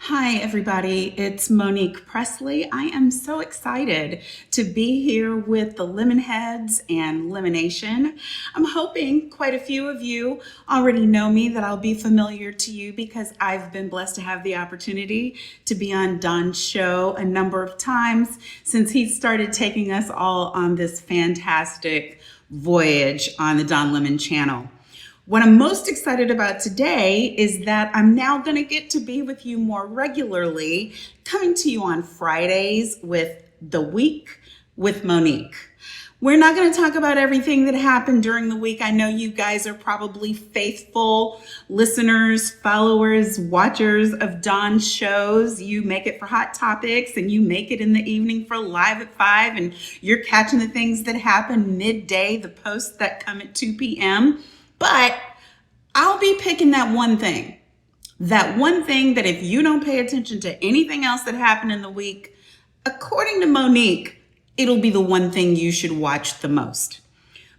Hi, everybody. It's Monique Pressley. I am so excited to be here with the Lemonheads and Lemonation. I'm hoping quite a few of you already know me, that I'll be familiar to you because I've been blessed to have the opportunity to be on Don's show a number of times since he started taking us all on this fantastic voyage on the Don Lemon channel. What I'm most excited about today is that I'm now going to get to be with you more regularly, coming to you on Fridays with The Week with Monique. We're not going to talk about everything that happened during the week. I know you guys are probably faithful listeners, followers, watchers of Don's shows. You make it for Hot Topics and you make it in the evening for Live at 5, and you're catching the things that happen midday, the posts that come at 2 p.m. But I'll be picking that one thing that if you don't pay attention to anything else that happened in the week, according to Monique, it'll be the one thing you should watch the most.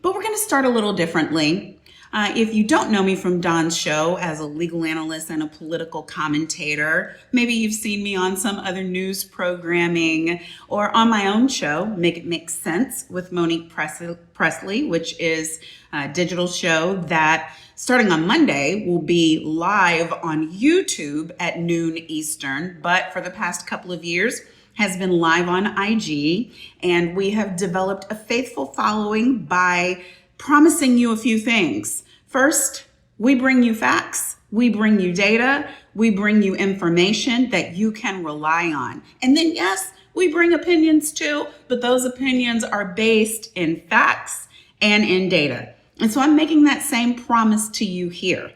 But we're going to start a little differently. If you don't know me from Don's show as a legal analyst and a political commentator, maybe you've seen me on some other news programming or on my own show, Make It Make Sense with Monique Pressley, which is a digital show that starting on Monday will be live on YouTube at noon Eastern, but for the past couple of years has been live on IG. And we have developed a faithful following by promising you a few things. First, we bring you facts, we bring you data, we bring you information that you can rely on. And then yes, we bring opinions too, but those opinions are based in facts and in data. And so I'm making that same promise to you here.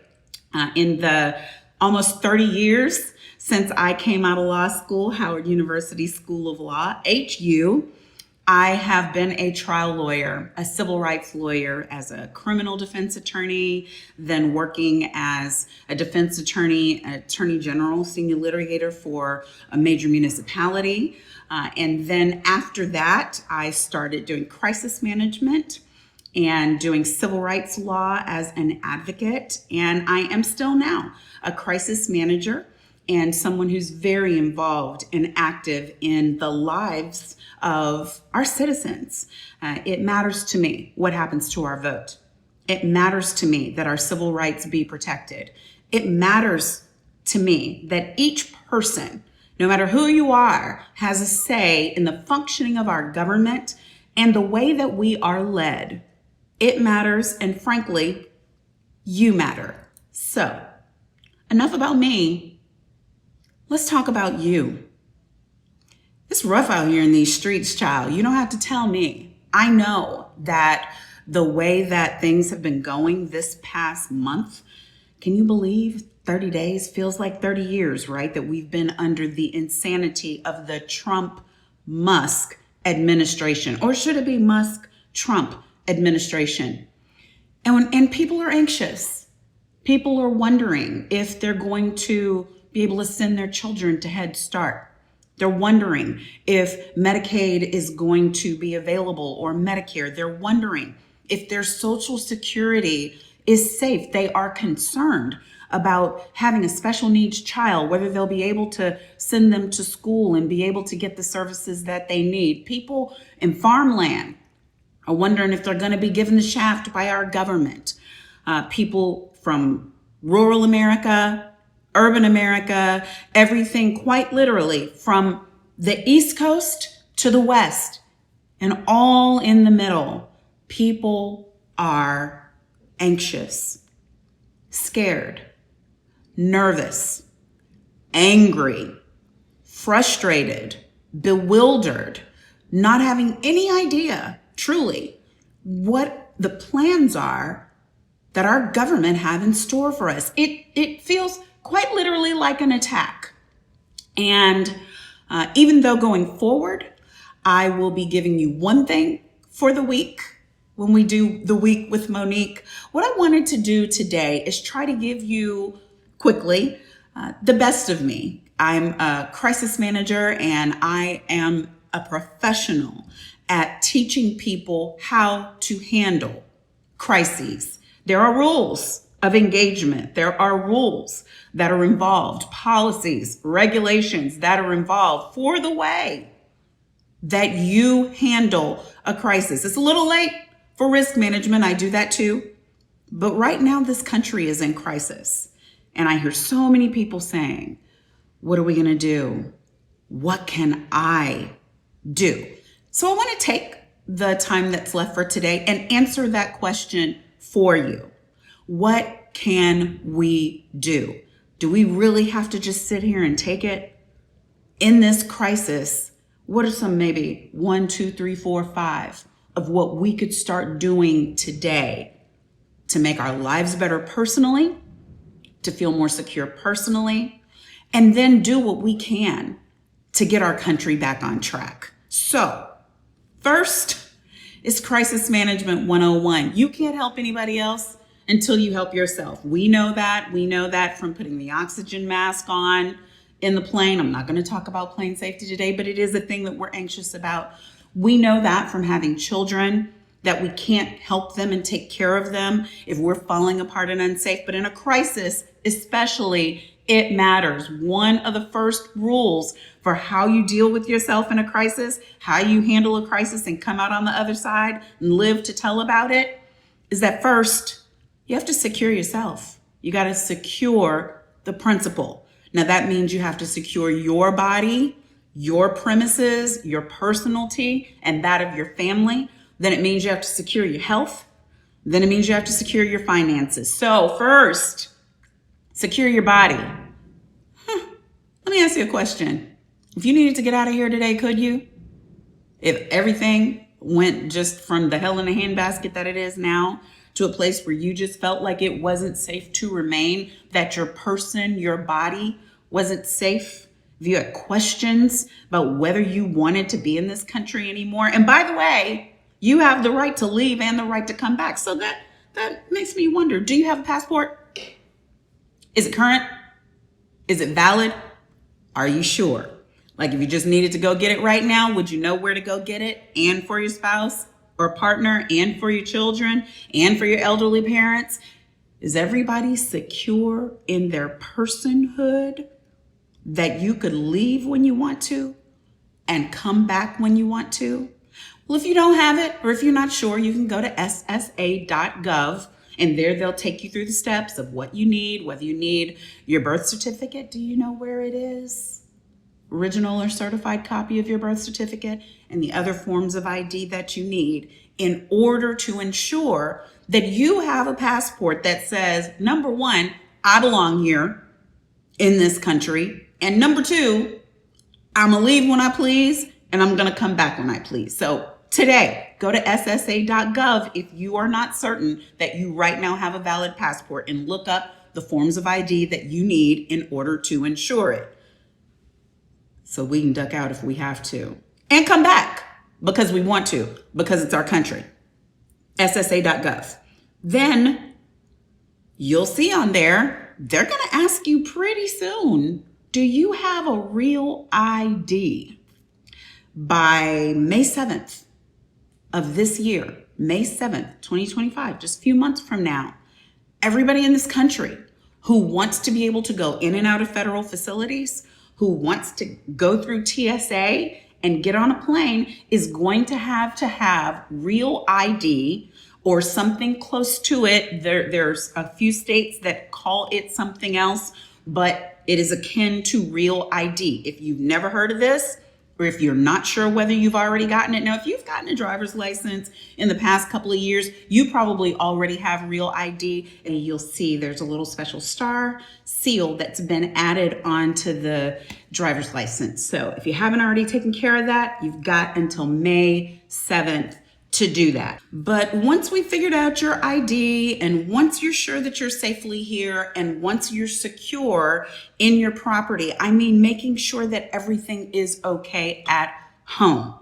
In the almost 30 years since I came out of law school, Howard University School of Law, HU, I have been a trial lawyer, a civil rights lawyer, as a criminal defense attorney, then working as a defense attorney, attorney general, senior litigator for a major municipality. And then after that, I started doing crisis management and doing civil rights law as an advocate. And I am still now a crisis manager and someone who's very involved and active in the lives of our citizens. It matters to me what happens to our vote. It matters to me that our civil rights be protected. It matters to me that each person, no matter who you are, has a say in the functioning of our government and the way that we are led. It matters, and frankly, you matter. So, enough about me. Let's talk about you. It's rough out here in these streets, child. You don't have to tell me. I know that the way that things have been going this past month, can you believe 30 days feels like 30 years, right? That we've been under the insanity of the Trump-Musk administration, or should it be Musk-Trump administration? And people are anxious. People are wondering if they're going to be able to send their children to Head Start. They're wondering if Medicaid is going to be available, or Medicare. They're wondering if their Social Security is safe. They are concerned about having a special needs child, whether they'll be able to send them to school and be able to get the services that they need. People in farmland are wondering if they're going to be given the shaft by our government. People from rural America, urban America, everything quite literally from the East Coast to the West and all in the middle. People are anxious, scared, nervous, angry, frustrated, bewildered, not having any idea truly what the plans are that our government have in store for us. It feels quite literally like an attack. And even though going forward, I will be giving you one thing for the week when we do the week with Monique, what I wanted to do today is try to give you quickly the best of me. I'm a crisis manager and I am a professional at teaching people how to handle crises. There are rules of engagement. There are rules that are involved, policies, regulations that are involved for the way that you handle a crisis. It's a little late for risk management. I do that too. But right now, this country is in crisis. And I hear so many people saying, what are we going to do? What can I do? So I want to take the time that's left for today and answer that question for you. What can we do? Do we really have to just sit here and take it? In this crisis, what are some maybe 1, 2, 3, 4, 5 of what we could start doing today to make our lives better personally, to feel more secure personally, and then do what we can to get our country back on track? So, first is Crisis Management 101. You can't help anybody else until you help yourself. We know that. We know that from putting the oxygen mask on in the plane. I'm not going to talk about plane safety today, but it is a thing that we're anxious about. We know that from having children, that we can't help them and take care of them if we're falling apart and unsafe. But in a crisis, especially, it matters. One of the first rules for how you deal with yourself in a crisis, how you handle a crisis and come out on the other side and live to tell about it, is that first, you have to secure yourself. You got to secure the principal. Now that means you have to secure your body, your premises, your personality, and that of your family. Then it means you have to secure your health. Then it means you have to secure your finances. So first, secure your body. Let me ask you a question. If you needed to get out of here today, could you? If everything went just from the hell in a handbasket that it is now to a place where you just felt like it wasn't safe to remain, that your person, your body wasn't safe, if you had questions about whether you wanted to be in this country anymore. And by the way, you have the right to leave and the right to come back. So that makes me wonder, do you have a passport? Is it current? Is it valid? Are you sure? Like if you just needed to go get it right now, would you know where to go get it? And for your spouse or partner, and for your children, and for your elderly parents? Is everybody secure in their personhood that you could leave when you want to and come back when you want to? Well, if you don't have it, or if you're not sure, you can go to ssa.gov, and there they'll take you through the steps of what you need, whether you need your birth certificate. Do you know where it is? Original or certified copy of your birth certificate, and the other forms of ID that you need in order to ensure that you have a passport that says, number one, I belong here in this country, and number two, I'm gonna leave when I please, and I'm gonna come back when I please. So today, go to ssa.gov if you are not certain that you right now have a valid passport, and look up the forms of ID that you need in order to ensure it, so we can duck out if we have to, and come back because we want to, because it's our country. ssa.gov. Then you'll see on there, they're going to ask you pretty soon, do you have a real ID? By May 7th of this year, May 7th, 2025, just a few months from now, everybody in this country who wants to be able to go in and out of federal facilities, who wants to go through TSA and get on a plane, is going to have real ID or something close to it. There's a few states that call it something else, but it is akin to real ID. If you've never heard of this, or if you're not sure whether you've already gotten it. Now, if you've gotten a driver's license in the past couple of years, you probably already have real ID, and you'll see there's a little special star seal that's been added onto the driver's license. So if you haven't already taken care of that, you've got until May 7th to do that. But once we figured out your ID, and once you're sure that you're safely here, and once you're secure in your property, I mean making sure that everything is okay at home.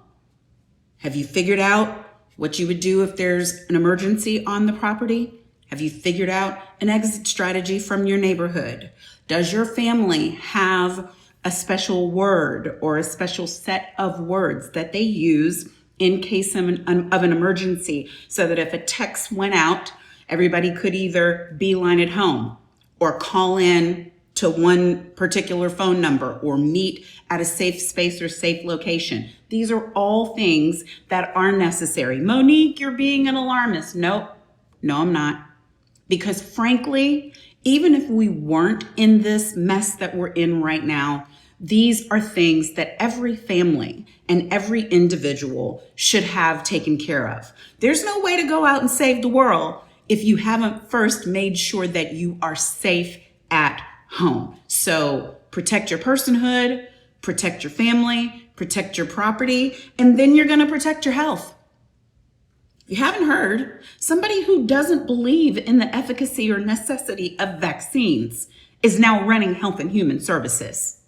Have you figured out what you would do if there's an emergency on the property? Have you figured out an exit strategy from your neighborhood? Does your family have a special word or a special set of words that they use in case of an emergency, so that if a text went out Everybody could either beeline at home or call in to one particular phone number or meet at a safe space or safe location. These are all things that are necessary. Monique, you're being an alarmist. Nope. No, I'm not. Because frankly, even if we weren't in this mess that we're in right now, these are things that every family and every individual should have taken care of. There's no way to go out and save the world if you haven't first made sure that you are safe at home. So protect your personhood, protect your family, protect your property, and then you're going to protect your health. You haven't heard, somebody who doesn't believe in the efficacy or necessity of vaccines is now running Health and Human Services.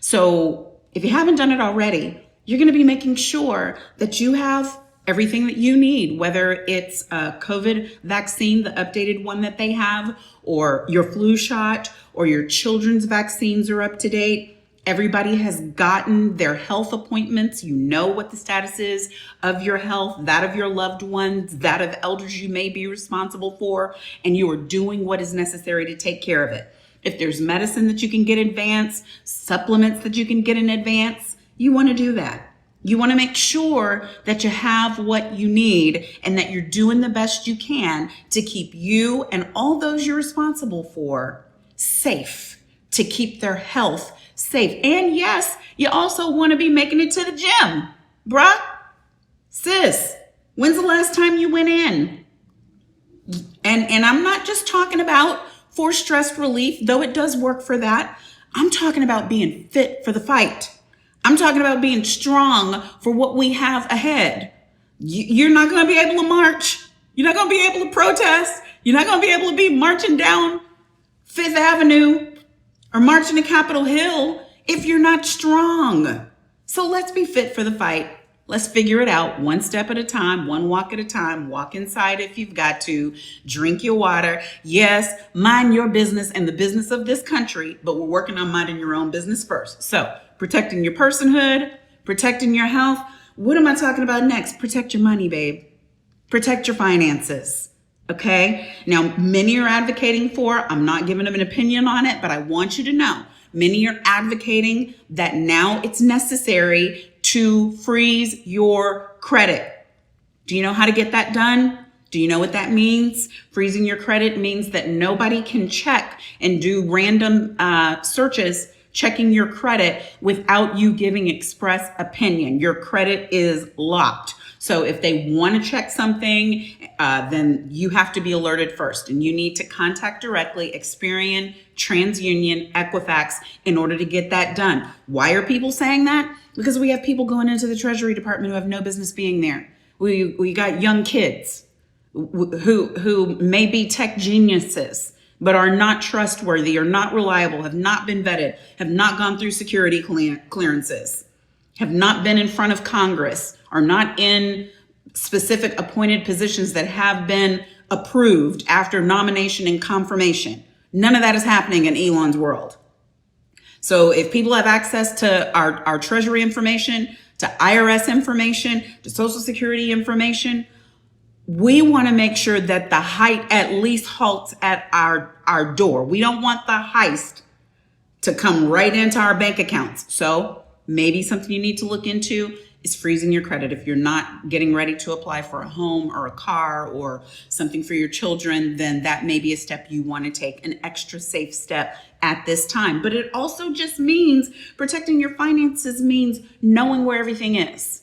So if you haven't done it already, you're going to be making sure that you have everything that you need, whether it's a COVID vaccine, the updated one that they have, or your flu shot, or your children's vaccines are up to date. Everybody has gotten their health appointments. You know what the status is of your health, that of your loved ones, that of elders you may be responsible for, and you are doing what is necessary to take care of it. If there's medicine that you can get in advance, supplements that you can get in advance, you want to do that. You want to make sure that you have what you need and that you're doing the best you can to keep you and all those you're responsible for safe, to keep their health safe. And yes, you also want to be making it to the gym. Bruh, sis, when's the last time you went in? And I'm not just talking about for stress relief, though it does work for that. I'm talking about being fit for the fight. I'm talking about being strong for what we have ahead. You're not going to be able to march. You're not going to be able to protest. You're not going to be able to be marching down Fifth Avenue or marching to Capitol Hill if you're not strong. So let's be fit for the fight. Let's figure it out one step at a time, one walk at a time. Walk inside if you've got to. Drink your water. Yes, mind your business and the business of this country, but we're working on minding your own business first. So protecting your personhood, protecting your health. What am I talking about next? Protect your money, babe. Protect your finances. Okay? Now, many are advocating for, I'm not giving them an opinion on it, but I want you to know, many are advocating that now it's necessary to freeze your credit. Do you know how to get that done? Do you know what that means? Freezing your credit means that nobody can check and do random searches checking your credit without you giving express opinion. Your credit is locked. So if they want to check something, then you have to be alerted first, and you need to contact directly Experian, TransUnion, Equifax in order to get that done. Why are people saying that? Because we have people going into the Treasury Department who have no business being there. We got young kids who may be tech geniuses, but are not trustworthy, are not reliable, have not been vetted, have not gone through security clearances, have not been in front of Congress, are not in specific appointed positions that have been approved after nomination and confirmation. None of that is happening in Elon's world. So if people have access to our Treasury information, to IRS information, to Social Security information, we want to make sure that the height at least halts at our door. We don't want the heist to come right into our bank accounts. So maybe something you need to look into is freezing your credit. If you're not getting ready to apply for a home or a car or something for your children, then that may be a step you want to take, an extra safe step at this time. But it also just means protecting your finances means knowing where everything is,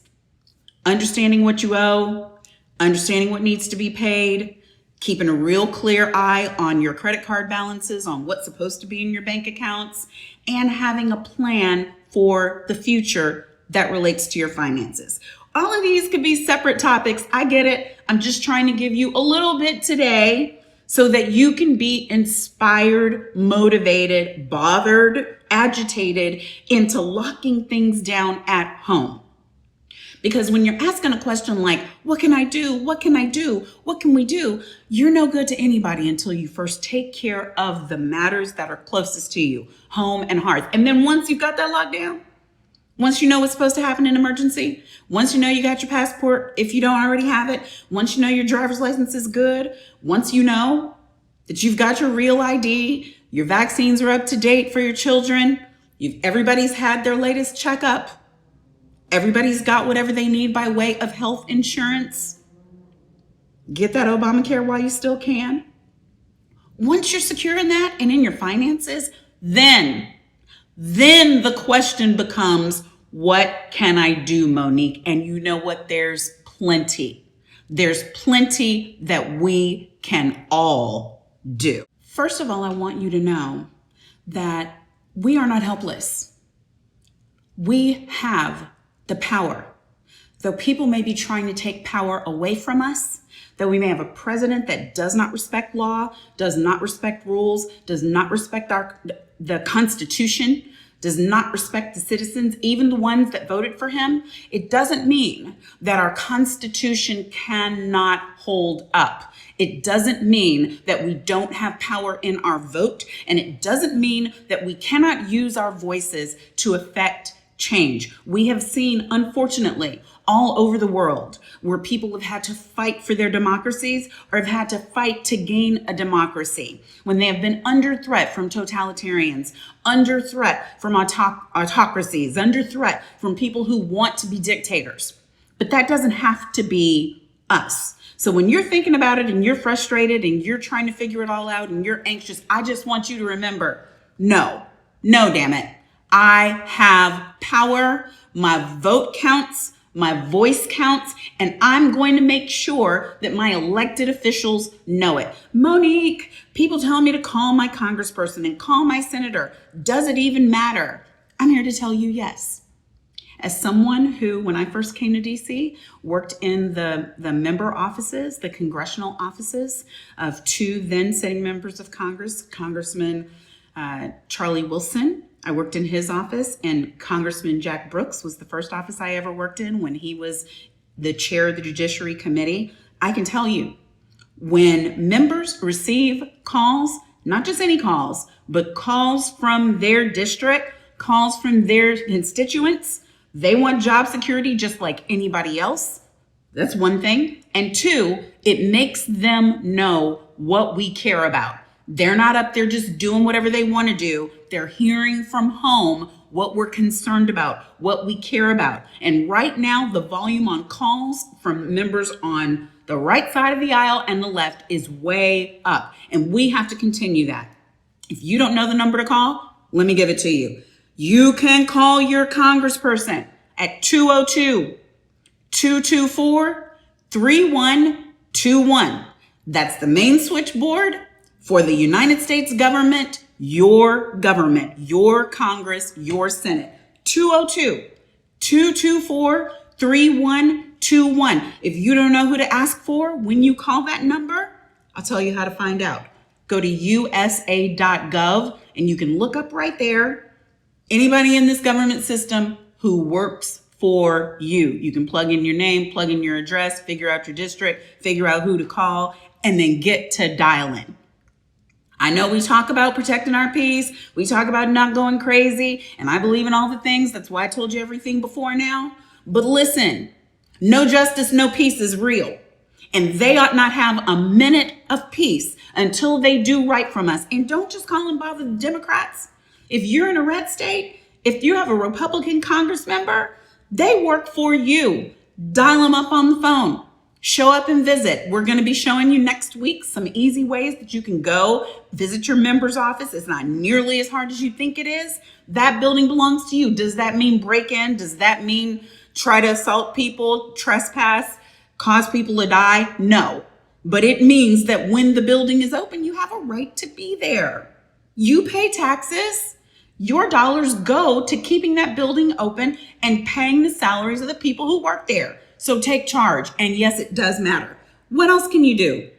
understanding what you owe, understanding what needs to be paid, keeping a real clear eye on your credit card balances, on what's supposed to be in your bank accounts, and having a plan for the future that relates to your finances. All of these could be separate topics. I get it. I'm just trying to give you a little bit today so that you can be inspired, motivated, bothered, agitated into locking things down at home. Because when you're asking a question like, what can I do? What can I do? What can we do? You're no good to anybody until you first take care of the matters that are closest to you, home and hearth. And then once you've got that locked down, Once you know what's supposed to happen in an emergency, once you know you got your passport, if you don't already have it, once you know your driver's license is good, once you know that you've got your real ID, your vaccines are up to date for your children, everybody's had their latest checkup, everybody's got whatever they need by way of health insurance, get that Obamacare while you still can. Once you're secure in that and in your finances, then the question becomes, what can I do, Monique? And you know what? There's plenty. There's plenty that we can all do. First of all, I want you to know that we are not helpless. We have the power. Though people may be trying to take power away from us, though we may have a president that does not respect law, does not respect rules, does not respect the Constitution, does not respect the citizens, even the ones that voted for him, it doesn't mean that our Constitution cannot hold up. It doesn't mean that we don't have power in our vote, and it doesn't mean that we cannot use our voices to affect change. We have seen, unfortunately, all over the world where people have had to fight for their democracies or have had to fight to gain a democracy when they have been under threat from totalitarians, under threat from autocracies, under threat from people who want to be dictators. But that doesn't have to be us. So when you're thinking about it and you're frustrated and you're trying to figure it all out and you're anxious, I just want you to remember, no, damn it. I have power. My vote counts. My voice counts, and I'm going to make sure that my elected officials know it. Monique, people tell me to call my congressperson and call my senator. Does it even matter? I'm here to tell you yes. As someone who, when I first came to DC, worked in the member offices, the congressional offices of two then sitting members of Congress, Congressman Charlie Wilson. I worked in his office, and Congressman Jack Brooks was the first office I ever worked in when he was the chair of the Judiciary Committee. I can tell you, when members receive calls, not just any calls, but calls from their district, calls from their constituents, they want job security just like anybody else. That's one thing. And two, it makes them know what we care about. They're not up there just doing whatever they want to do. They're hearing from home what we're concerned about, what we care about. And right now, the volume on calls from members on the right side of the aisle and the left is way up. And we have to continue that. If you don't know the number to call, let me give it to you. You can call your congressperson at 202-224-3121. That's the main switchboard for the United States government, your Congress, your Senate. 202-224-3121. If you don't know who to ask for when you call that number, I'll tell you how to find out. Go to usa.gov and you can look up right there anybody in this government system who works for you. You can plug in your name, plug in your address, figure out your district, figure out who to call, and then get to dialing. I know we talk about protecting our peace. We talk about not going crazy. And I believe in all the things. That's why I told you everything before now. But listen, no justice, no peace is real. And they ought not have a minute of peace until they do right from us. And don't just call and bother the Democrats. If you're in a red state, if you have a Republican Congress member, they work for you. Dial them up on the phone. Show up and visit. We're going to be showing you next week some easy ways that you can go visit your member's office. It's not nearly as hard as you think it is. That building belongs to you. Does that mean break in? Does that mean try to assault people, trespass, cause people to die? No. But it means that when the building is open, you have a right to be there. You pay taxes. Your dollars go to keeping that building open and paying the salaries of the people who work there. So take charge. And yes, it does matter. What else can you do?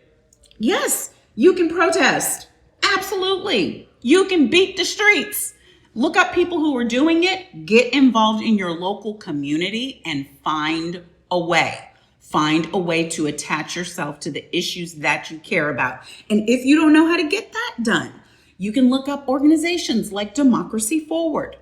Yes, you can protest. Absolutely. You can beat the streets. Look up people who are doing it. Get involved in your local community and find a way. Find a way to attach yourself to the issues that you care about. And if you don't know how to get that done, you can look up organizations like Democracy Forward.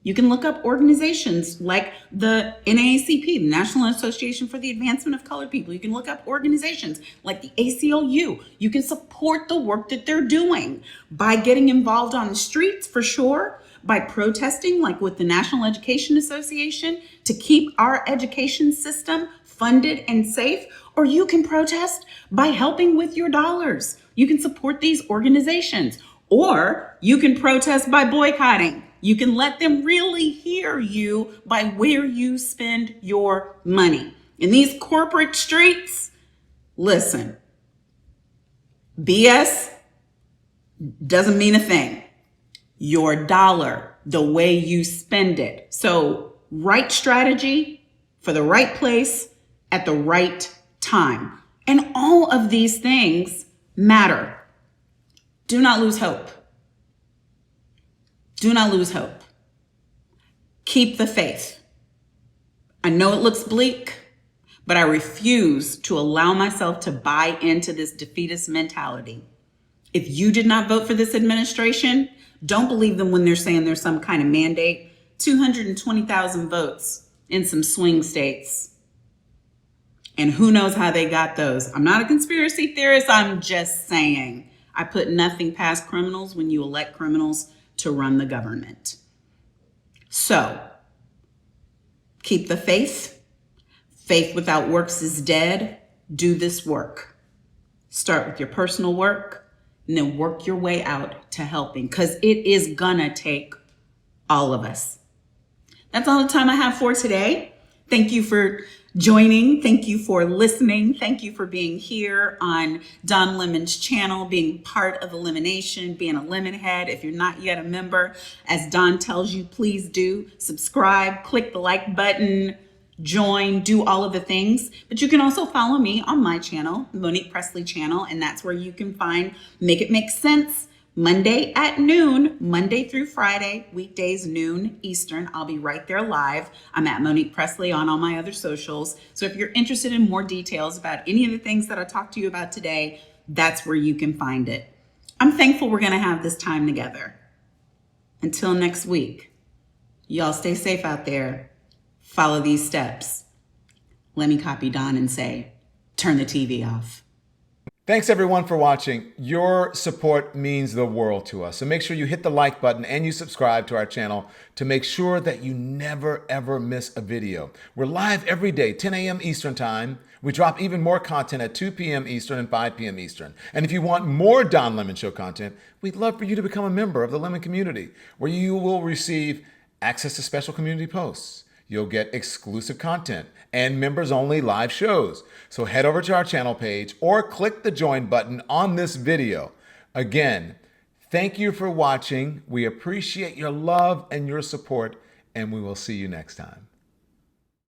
You can look up organizations like the NAACP, the National Association for the Advancement of Colored People. You can look up organizations like the ACLU. You can support the work that they're doing by getting involved on the streets, for sure, by protesting like with the National Education Association to keep our education system funded and safe, or you can protest by helping with your dollars. You can support these organizations, or you can protest by boycotting. You can let them really hear you by where you spend your money. In these corporate streets, listen, BS doesn't mean a thing. Your dollar, the way you spend it. So, right strategy for the right place at the right time. And all of these things matter. Do not lose hope. Do not lose hope. Keep the faith. I know it looks bleak, but I refuse to allow myself to buy into this defeatist mentality. If you did not vote for this administration, don't believe them when they're saying there's some kind of mandate. 220,000 votes in some swing states. And who knows how they got those. I'm not a conspiracy theorist. I'm just saying. I put nothing past criminals when you elect criminals to run the government. So, keep the faith. Faith without works is dead. Do this work. Start with your personal work and then work your way out to helping, because it is gonna take all of us. That's all the time I have for today. Thank you for joining. Thank you for listening. Thank you for being here on Don Lemon's channel, being part of Elimination, being a Lemonhead. If you're not yet a member, as Don tells you, please do subscribe, click the like button, join, do all of the things. But you can also follow me on my channel, Monique Pressley channel, and that's where you can find Make It Make Sense Monday at noon, Monday through Friday, weekdays noon Eastern. I'll be right there live. I'm at Monique Pressley on all my other socials. So if you're interested in more details about any of the things that I talked to you about today, that's where you can find it. I'm thankful we're going to have this time together. Until next week, y'all stay safe out there. Follow these steps. Let me copy Don and say, turn the TV off. Thanks everyone for watching. Your support means the world to us. So make sure you hit the like button and you subscribe to our channel to make sure that you never ever miss a video. We're live every day, 10 a.m. Eastern time. We drop even more content at 2 p.m. Eastern and 5 p.m. Eastern. And if you want more Don Lemon Show content, we'd love for you to become a member of the Lemon community, where you will receive access to special community posts. You'll get exclusive content and members-only live shows. So head over to our channel page or click the join button on this video. Again, thank you for watching. We appreciate your love and your support, and we will see you next time.